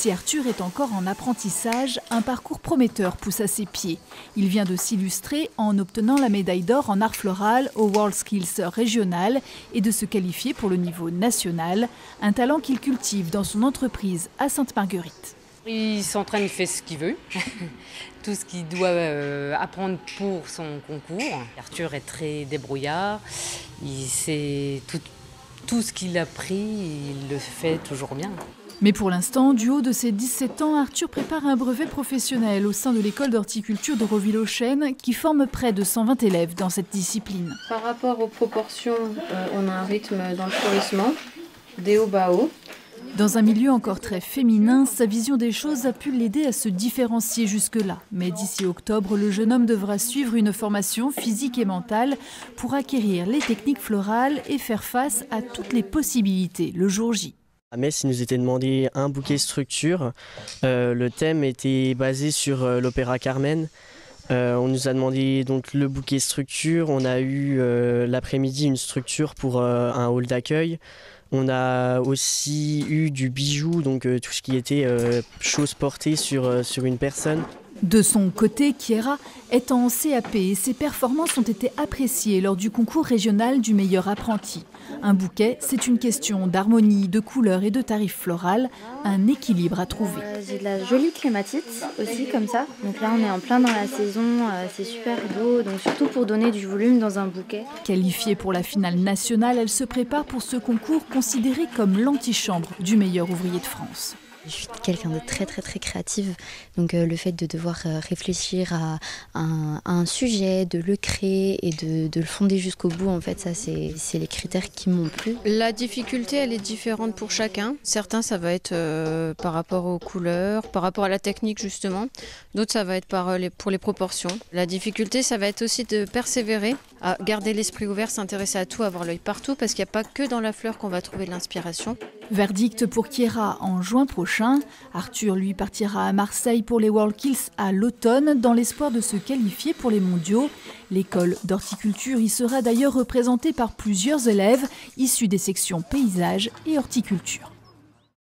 Si Arthur est encore en apprentissage, un parcours prometteur pousse à ses pieds. Il vient de s'illustrer en obtenant la médaille d'or en art floral au WorldSkills régional et de se qualifier pour le niveau national, un talent qu'il cultive dans son entreprise à Sainte-Marguerite. Il s'entraîne, il fait ce qu'il veut, tout ce qu'il doit apprendre pour son concours. Arthur est très débrouillard, il sait tout ce qu'il a appris, il le fait toujours bien. Mais pour l'instant, du haut de ses 17 ans, Arthur prépare un brevet professionnel au sein de l'école d'horticulture de Roville-aux-Chênes qui forme près de 120 élèves dans cette discipline. Par rapport aux proportions, on a un rythme dans le fleurissement, des hauts bas hauts. Dans un milieu encore très féminin, sa vision des choses a pu l'aider à se différencier jusque-là. Mais d'ici octobre, le jeune homme devra suivre une formation physique et mentale pour acquérir les techniques florales et faire face à toutes les possibilités le jour J. À Metz, il nous était demandé un bouquet structure. Le thème était basé sur l'opéra Carmen. On nous a demandé donc le bouquet structure. On a eu l'après-midi une structure pour un hall d'accueil. On a aussi eu du bijou, donc tout ce qui était choses portées sur une personne. De son côté, Kiera est en CAP et ses performances ont été appréciées lors du concours régional du meilleur apprenti. Un bouquet, c'est une question d'harmonie, de couleurs et de tarifs floral, un équilibre à trouver. J'ai de la jolie clématite aussi comme ça. Donc là on est en plein dans la saison, c'est super beau, donc surtout pour donner du volume dans un bouquet. Qualifiée pour la finale nationale, elle se prépare pour ce concours considéré comme l'antichambre du meilleur ouvrier de France. Je suis quelqu'un de très créative, donc le fait de devoir réfléchir à un sujet, de le créer et de le fonder jusqu'au bout, en fait, ça c'est les critères qui m'ont plu. La difficulté, elle est différente pour chacun. Certains, ça va être par rapport aux couleurs, par rapport à la technique justement. D'autres, ça va être pour les proportions. La difficulté, ça va être aussi de persévérer, à garder l'esprit ouvert, s'intéresser à tout, avoir l'œil partout, parce qu'il n'y a pas que dans la fleur qu'on va trouver de l'inspiration. Verdict pour Kiera en juin prochain. Arthur, lui, partira à Marseille pour les WorldSkills à l'automne dans l'espoir de se qualifier pour les mondiaux. L'école d'horticulture y sera d'ailleurs représentée par plusieurs élèves issus des sections paysage et horticulture.